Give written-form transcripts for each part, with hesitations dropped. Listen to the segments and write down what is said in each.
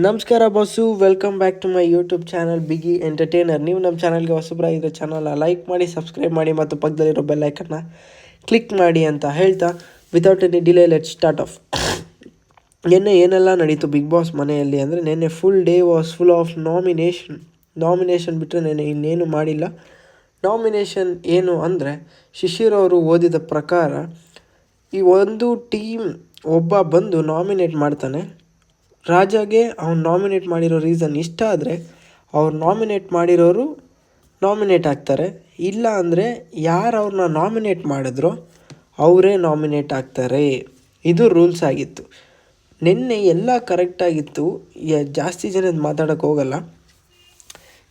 ನಮಸ್ಕಾರ boss, welcome back to my YouTube channel ಬಿಗಿ entertainer. ನೀವು ನಮ್ಮ ಚಾನಲ್ಗೆ ಹೊಸಬರಾಗಿರೋ ಚಾನಲ್ನ ಲೈಕ್ ಮಾಡಿ, ಸಬ್ಸ್ಕ್ರೈಬ್ ಮಾಡಿ ಮತ್ತು ಪಕ್ಕದಲ್ಲಿರೋ ಬೆಲ್ಲೈಕನ್ನ ಕ್ಲಿಕ್ ಮಾಡಿ ಅಂತ ಹೇಳ್ತಾ without any delay let start of. ನಿನ್ನೆ ಏನೆಲ್ಲ ನಡೀತು ಬಿಗ್ ಬಾಸ್ ಮನೆಯಲ್ಲಿ ಅಂದರೆ, ನಿನ್ನೆ full day was full of nomination ಬಿಟ್ಟರೆ ನೆನ್ನೆ ಇನ್ನೇನು ಮಾಡಿಲ್ಲ. ನಾಮಿನೇಷನ್ ಏನು ಅಂದರೆ, ಶಿಶಿರ್ ಅವರು ಓದಿದ ಪ್ರಕಾರ ಈ ಒಂದು ಟೀಮ್ ಒಬ್ಬ ಬಂದು ನಾಮಿನೇಟ್ ಮಾಡ್ತಾನೆ. ರಾಜಾಗೆ ಅವ್ನು ನಾಮಿನೇಟ್ ಮಾಡಿರೋ ರೀಸನ್ ಇಷ್ಟ ಆದರೆ ಅವ್ರು ನಾಮಿನೇಟ್ ಮಾಡಿರೋರು ನಾಮಿನೇಟ್ ಆಗ್ತಾರೆ. ಇಲ್ಲ ಅಂದರೆ ಯಾರು ಅವ್ರನ್ನ ನಾಮಿನೇಟ್ ಮಾಡಿದ್ರೋ ಅವರೇ ನಾಮಿನೇಟ್ ಆಗ್ತಾರೆ. ಇದು ರೂಲ್ಸ್ ಆಗಿತ್ತು. ನಿನ್ನೆ ಎಲ್ಲ ಕರೆಕ್ಟಾಗಿತ್ತು. ಜಾಸ್ತಿ ಜನದ ಮಾತಾಡೋಕ್ಕೆ ಹೋಗಲ್ಲ.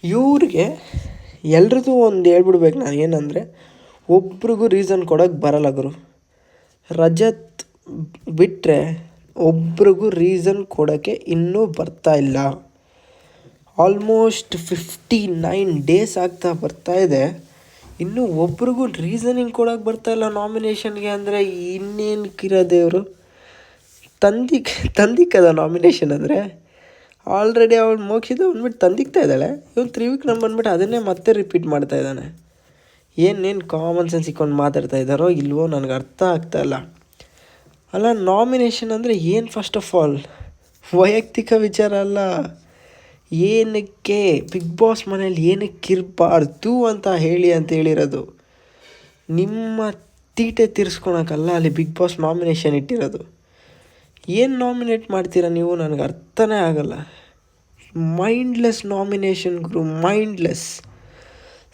ಇವ್ರಿಗೆ ಎಲ್ರದ್ದು ಒಂದು ಹೇಳ್ಬಿಡ್ಬೇಕು ನಾನು, ಏನಂದರೆ ಒಬ್ರಿಗೂ ರೀಸನ್ ಕೊಡೋಕ್ಕೆ ಬರಲ್ಲ ಗುರು. ರಜತ್ ಬಿಟ್ಟರೆ ಒಬ್ರಿಗೂ ರೀಸನ್ ಕೊಡೋಕ್ಕೆ ಇನ್ನೂ ಬರ್ತಾ ಇಲ್ಲ. ಆಲ್ಮೋಸ್ಟ್ 59 ಡೇಸ್ ಆಗ್ತಾ ಬರ್ತಾ ಇದೆ, ಇನ್ನೂ ಒಬ್ರಿಗೂ ರೀಸನಿಂಗ್ ಕೊಡೋಕ್ಕೆ ಬರ್ತಾಯಿಲ್ಲ ನಾಮಿನೇಷನ್ಗೆ. ಅಂದರೆ ಇನ್ನೇನು ಕಿರೋದೇವರು ತಂದಿಕ್ಕದ ನಾಮಿನೇಷನ್ ಅಂದರೆ. ಆಲ್ರೆಡಿ ಅವಳು ಮೋಕ್ಷಿತ ಬಂದ್ಬಿಟ್ಟು ತಂದಿಕ್ತಾ ಇದ್ದಾಳೆ, ಇವನು ತ್ರಿವಿಕ್ರಮ್ ಬಂದ್ಬಿಟ್ಟು ಅದನ್ನೇ ಮತ್ತೆ ರಿಪೀಟ್ ಮಾಡ್ತಾ ಇದ್ದಾನೆ. ಏನೇನು ಕಾಮನ್ ಸೆನ್ಸ್ ಇಕ್ಕೊಂಡು ಮಾತಾಡ್ತಾ ಇದ್ದಾರೋ ಇಲ್ವೋ ನನಗೆ ಅರ್ಥ ಆಗ್ತಾಯಿಲ್ಲ. ಅಲ್ಲ, ನಾಮಿನೇಷನ್ ಅಂದರೆ ಏನು? ಫಸ್ಟ್ ಆಫ್ ಆಲ್ ವೈಯಕ್ತಿಕ ವಿಚಾರ ಅಲ್ಲ. ಏನಕ್ಕೆ ಬಿಗ್ ಬಾಸ್ ಮನೇಲಿ ಏನಕ್ಕೆ ಇರಬಾರ್ದು ಅಂತ ಹೇಳಿರೋದು. ನಿಮ್ಮ ತೀಟೆ ತೀರಿಸ್ಕೊಳಕ್ಕಲ್ಲ ಅಲ್ಲಿ ಬಿಗ್ ಬಾಸ್ ನಾಮಿನೇಷನ್ ಇಟ್ಟಿರೋದು. ಏನು ನಾಮಿನೇಟ್ ಮಾಡ್ತೀರಾ ನೀವು? ನನಗೆ ಅರ್ಥನೇ ಆಗಲ್ಲ. ಮೈಂಡ್ಲೆಸ್ ನಾಮಿನೇಷನ್ ಗುರು, ಮೈಂಡ್ಲೆಸ್.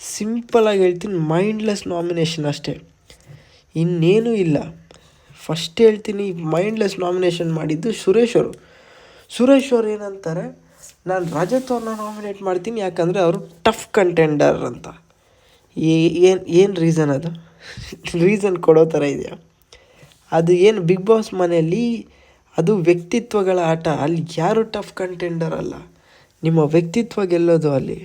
ಸಿಂಪಲಾಗಿ ಹೇಳ್ತೀನಿ, ಮೈಂಡ್ಲೆಸ್ ನಾಮಿನೇಷನ್ ಅಷ್ಟೇ, ಇನ್ನೇನೂ ಇಲ್ಲ. ಫಸ್ಟ್ ಹೇಳ್ತೀನಿ, ಮೈಂಡ್ಲೆಸ್ ನಾಮಿನೇಷನ್ ಮಾಡಿದ್ದು ಸುರೇಶ್ ಅವರು ಏನಂತಾರೆ, ನಾನು ರಜತ್ ಅವ್ರನ್ನ ನಾಮಿನೇಟ್ ಮಾಡ್ತೀನಿ ಯಾಕಂದರೆ ಅವರು ಟಫ್ ಕಂಟೆಂಡರ್ ಅಂತ. ಏನು ರೀಸನ್ ಅದು? ರೀಸನ್ ಕೊಡೋ ಥರ ಇದೆಯಾ? ಅದು ಏನು ಬಿಗ್ ಬಾಸ್ ಮನೆಯಲ್ಲಿ ಅದು ವ್ಯಕ್ತಿತ್ವಗಳ ಆಟ. ಅಲ್ಲಿ ಯಾರು ಟಫ್ ಕಂಟೆಂಡರ್ ಅಲ್ಲ, ನಿಮ್ಮ ವ್ಯಕ್ತಿತ್ವ ಗೆಲ್ಲೋದು ಅಲ್ಲಿ.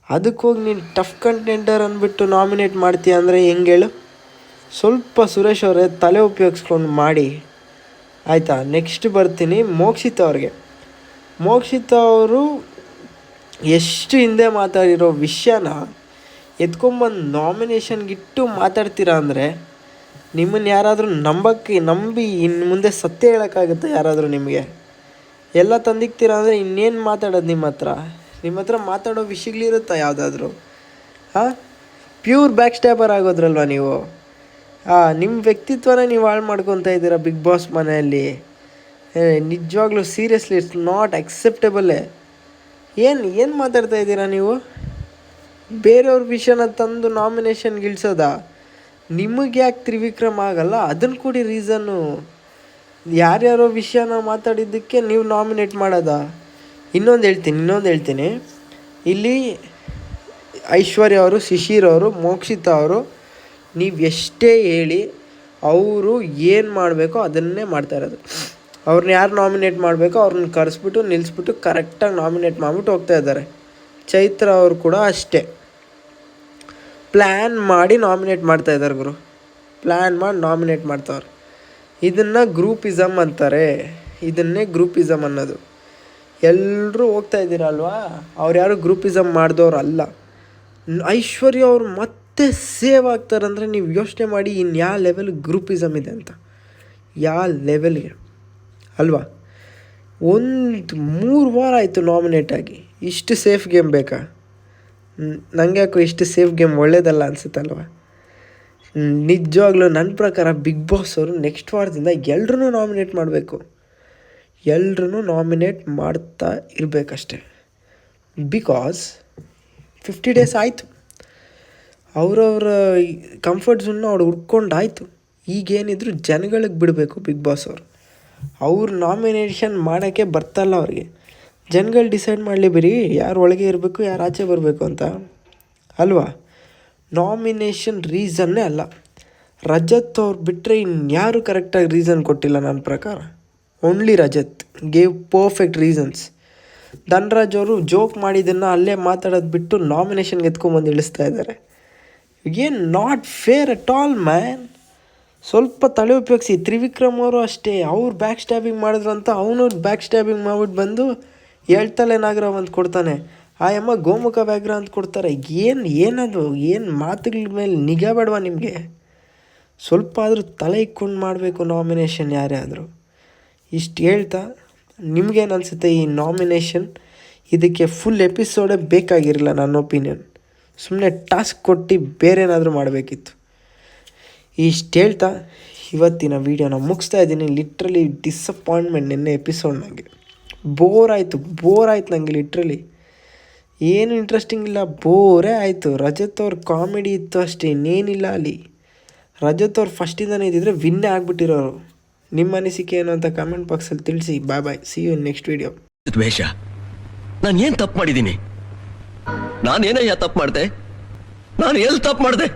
ಅದಕ್ಕೋಗಿ ನೀನು ಟಫ್ ಕಂಟೆಂಡರ್ ಅಂದ್ಬಿಟ್ಟು ನಾಮಿನೇಟ್ ಮಾಡ್ತೀಯ ಅಂದರೆ ಹೆಂಗೆ ಹೇಳು? ಸ್ವಲ್ಪ ಸುರೇಶ್ ಅವರೇ ತಲೆ ಉಪಯೋಗಿಸ್ಕೊಂಡು ಮಾಡಿ, ಆಯಿತಾ? ನೆಕ್ಸ್ಟ್ ಬರ್ತೀನಿ ಮೋಕ್ಷಿತ ಅವ್ರಿಗೆ. ಮೋಕ್ಷಿತ ಅವರು ಎಷ್ಟು ಹಿಂದೆ ಮಾತಾಡಿರೋ ವಿಷಯನ ಎತ್ಕೊಂಬಂದು ನಾಮಿನೇಷನ್ಗಿಟ್ಟು ಮಾತಾಡ್ತೀರಾ ಅಂದರೆ, ನಿಮ್ಮನ್ನು ಯಾರಾದರೂ ನಂಬಿ ಇನ್ನು ಮುಂದೆ ಸತ್ಯ ಹೇಳೋಕ್ಕಾಗುತ್ತೆ ಯಾರಾದರೂ? ನಿಮಗೆ ಎಲ್ಲ ತಂದಿಕ್ತೀರಾ ಅಂದರೆ ಇನ್ನೇನು ಮಾತಾಡೋದು? ನಿಮ್ಮ ಹತ್ರ ಮಾತಾಡೋ ವಿಷಯಗಳಿರುತ್ತಾ ಯಾವುದಾದ್ರೂ? ಪ್ಯೂರ್ ಬ್ಯಾಕ್ ಸ್ಟ್ಯಾಬರ್ ಆಗೋದ್ರಲ್ವ ನೀವು. ನಿಮ್ಮ ವ್ಯಕ್ತಿತ್ವನೇ ನೀವು ಹಾಳು ಮಾಡ್ಕೊತಾ ಇದ್ದೀರಾ ಬಿಗ್ ಬಾಸ್ ಮನೆಯಲ್ಲಿ. ನಿಜವಾಗ್ಲೂ ಸೀರಿಯಸ್ಲಿ ಇಟ್ಸ್ ನಾಟ್ ಅಕ್ಸೆಪ್ಟೇಬಲ್ಲೇ. ಏನು ಮಾತಾಡ್ತಾ ಇದ್ದೀರಾ ನೀವು? ಬೇರೆಯವ್ರ ವಿಷಯನ ತಂದು ನಾಮಿನೇಷನ್ಗೆ ಇಳಿಸೋದಾ? ನಿಮಗೆ ಯಾಕೆ ತ್ರಿವಿಕ್ರಮ್ ಆಗಲ್ಲ? ಅದನ್ನು ಕೊಡಿ ರೀಸನ್ನು. ಯಾರ್ಯಾರೋ ವಿಷಯನ ಮಾತಾಡಿದ್ದಕ್ಕೆ ನೀವು ನಾಮಿನೇಟ್ ಮಾಡೋದಾ? ಇನ್ನೊಂದು ಹೇಳ್ತೀನಿ, ಇಲ್ಲಿ ಐಶ್ವರ್ಯ ಅವರು, ಶಿಶಿರ್ ಅವರು, ಮೋಕ್ಷಿತ ಅವರು, ನೀವು ಎಷ್ಟೇ ಹೇಳಿ ಅವರು ಏನು ಮಾಡಬೇಕೋ ಅದನ್ನೇ ಮಾಡ್ತಾ ಇರೋದು. ಅವ್ರನ್ನ ಯಾರು ನಾಮಿನೇಟ್ ಮಾಡಬೇಕೋ ಅವ್ರನ್ನ ಕರೆಸ್ಬಿಟ್ಟು ನಿಲ್ಲಿಸ್ಬಿಟ್ಟು ಕರೆಕ್ಟಾಗಿ ನಾಮಿನೇಟ್ ಮಾಡಿಬಿಟ್ಟು ಹೋಗ್ತಾ ಇದ್ದಾರೆ. ಚೈತ್ರ ಅವರು ಕೂಡ ಅಷ್ಟೇ, ಪ್ಲ್ಯಾನ್ ಮಾಡಿ ನಾಮಿನೇಟ್ ಮಾಡ್ತಾ ಇದ್ದಾರೆ ಗುರು. ಪ್ಲ್ಯಾನ್ ಮಾಡಿ ನಾಮಿನೇಟ್ ಮಾಡ್ತಾವ್ರೆ. ಇದನ್ನು ಗ್ರೂಪಿಸಮ್ ಅಂತಾರೆ. ಇದನ್ನೇ ಗ್ರೂಪಿಸಮ್ ಅನ್ನೋದು. ಎಲ್ಲರೂ ಹೋಗ್ತಾ ಇದ್ದೀರಲ್ವಾ, ಅವ್ರು ಯಾರು ಗ್ರೂಪಿಸಮ್ ಮಾಡಿದವ್ರು ಅಲ್ಲ. ಐಶ್ವರ್ಯ ಅವ್ರು ಮತ್ತೆ ಸೇವ್ ಆಗ್ತಾರಂದರೆ ನೀವು ಯೋಚನೆ ಮಾಡಿ ಇನ್ನು ಯಾವ ಲೆವೆಲ್ ಗ್ರೂಪಿಸಮ್ ಇದೆ ಅಂತ. ಯಾವ ಲೆವೆಲ್ಗೆ ಅಲ್ವಾ? 3 ವಾರ ಆಯಿತು ನಾಮಿನೇಟ್ ಆಗಿ. ಇಷ್ಟು ಸೇಫ್ ಗೇಮ್ ಬೇಕಾ? ನನಗೆ ಯಾಕೋ ಇಷ್ಟು ಸೇಫ್ ಗೇಮ್ ಒಳ್ಳೇದಲ್ಲ ಅನಿಸುತ್ತಲ್ವ. ನಿಜವಾಗ್ಲೂ ನನ್ನ ಪ್ರಕಾರ ಬಿಗ್ ಬಾಸ್ ಅವರು ನೆಕ್ಸ್ಟ್ ವಾರದಿಂದ ಎಲ್ಲರೂ ನಾಮಿನೇಟ್ ಮಾಡಬೇಕು. ಎಲ್ಲರೂ ನಾಮಿನೇಟ್ ಮಾಡ್ತಾ ಇರಬೇಕಷ್ಟೆ. ಬಿಕಾಸ್ 50 ಡೇಸ್ ಆಯಿತು, ಅವರವರ ಕಂಫರ್ಟ್ ಝೋನ್ನ ಅವ್ರು ಹುಡ್ಕೊಂಡಾಯಿತು. ಈಗೇನಿದ್ರು ಜನಗಳಿಗೆ ಬಿಡಬೇಕು ಬಿಗ್ ಬಾಸ್ ಅವ್ರು ನಾಮಿನೇಷನ್ ಮಾಡೋಕ್ಕೆ ಬರ್ತಲ್ಲ ಅವ್ರಿಗೆ. ಜನಗಳು ಡಿಸೈಡ್ ಮಾಡಲಿ ಬಿಡಿ ಯಾರು ಒಳಗೆ ಇರಬೇಕು, ಯಾರು ಆಚೆ ಬರಬೇಕು ಅಂತ ಅಲ್ವಾ? ನಾಮಿನೇಷನ್ ರೀಸನ್ನೇ ಅಲ್ಲ. ರಜತ್ ಅವ್ರು ಬಿಟ್ಟರೆ ಇನ್ಯಾರು ಕರೆಕ್ಟಾಗಿ ರೀಸನ್ ಕೊಟ್ಟಿಲ್ಲ ನನ್ನ ಪ್ರಕಾರ. Only Rajat gave perfect reasons. Dhanraj ಅವರು ಜೋಕ್ ಮಾಡಿದ್ದನ್ನು ಅಲ್ಲೇ ಮಾತಾಡೋದು ಬಿಟ್ಟು ನಾಮಿನೇಷನ್ಗೆ ಎತ್ಕೊಂಬಂದು ಇಳಿಸ್ತಾ ಇದ್ದಾರೆ. ಏನು not fair at all man. ಸ್ವಲ್ಪ ತಲೆ ಉಪಯೋಗಿಸಿ. ತ್ರಿವಿಕ್ರಮ್ ಅವರು ಅಷ್ಟೇ, ಅವ್ರು ಬ್ಯಾಕ್ ಸ್ಟ್ಯಾಬಿಂಗ್ ಮಾಡಿದ್ರು ಅಂತ ಅವನು ಬ್ಯಾಕ್ ಸ್ಟ್ಯಾಬಿಂಗ್ ಮಾಡ್ಬಿಟ್ಟು ಬಂದು ಹೇಳ್ತಲೇ ನಾಗರಾವ್ ಅಂತ ಕೊಡ್ತಾನೆ, ಆ ಅಮ್ಮ ಗೋಮುಖ ವ್ಯಾಘ್ರ ಅಂತ ಕೊಡ್ತಾರೆ. ಏನದು ಮಾತುಗಳ ಮೇಲೆ ನಿಗಾ ಬೇಡವಾ ನಿಮಗೆ? ಸ್ವಲ್ಪ ಆದರೂ ತಲೆ ಇಕ್ಕೊಂಡು ಮಾಡಬೇಕು ನಾಮಿನೇಷನ್ ಯಾರೇ ಆದರೂ. ಇಷ್ಟು ಹೇಳ್ತಾ ನಿಮಗೇನು ಅನಿಸುತ್ತೆ ಈ ನಾಮಿನೇಷನ್? ಇದಕ್ಕೆ ಫುಲ್ ಎಪಿಸೋಡೇ ಬೇಕಾಗಿರಲಿಲ್ಲ ನನ್ನ ಒಪಿನಿಯನ್. ಸುಮ್ಮನೆ ಟಾಸ್ಕ್ ಕೊಟ್ಟು ಬೇರೆ ಏನಾದರೂ ಮಾಡಬೇಕಿತ್ತು. ಇಷ್ಟು ಹೇಳ್ತಾ ಇವತ್ತಿನ ವೀಡಿಯೋನ ಮುಗಿಸ್ತಾ ಇದ್ದೀನಿ. ಲಿಟ್ರಲಿ ಡಿಸಪಾಯಿಂಟ್ಮೆಂಟ್ ನಿನ್ನೆ ಎಪಿಸೋಡ್. ನನಗೆ ಬೋರ್ ಆಯಿತು ನನಗೆ ಲಿಟ್ರಲಿ. ಏನು ಇಂಟ್ರೆಸ್ಟಿಂಗ್ ಇಲ್ಲ, ಬೋರೇ ಆಯಿತು. ರಜತ್ ಅವ್ರ ಕಾಮಿಡಿ ಇತ್ತು ಅಷ್ಟೇ, ಇನ್ನೇನಿಲ್ಲ ಅಲ್ಲಿ. ರಜತ್ ಅವ್ರು ಫಸ್ಟಿಂದನೇ ಇದ್ದಿದ್ರೆ ವಿನ್ನೇ ಆಗಿಬಿಟ್ಟಿರೋರು. ನಿಮ್ಮ ಅನಿಸಿಕೆ ಏನು ಅಂತ ಕಮೆಂಟ್ ಬಾಕ್ಸಲ್ಲಿ ತಿಳಿಸಿ. ಬಾಯ್, ಸಿ ಯು ನೆಕ್ಸ್ಟ್ ವೀಡಿಯೋ. ದ್ವೇಷ, ನಾನು ಏನು ತಪ್ಪು ಮಾಡಿದ್ದೀನಿ? ನಾನೇನಯ್ಯ ತಪ್ಪು ಮಾಡಿದೆ? ನಾನು ಎಲ್ಲಿ ತಪ್ಪು ಮಾಡಿದೆ?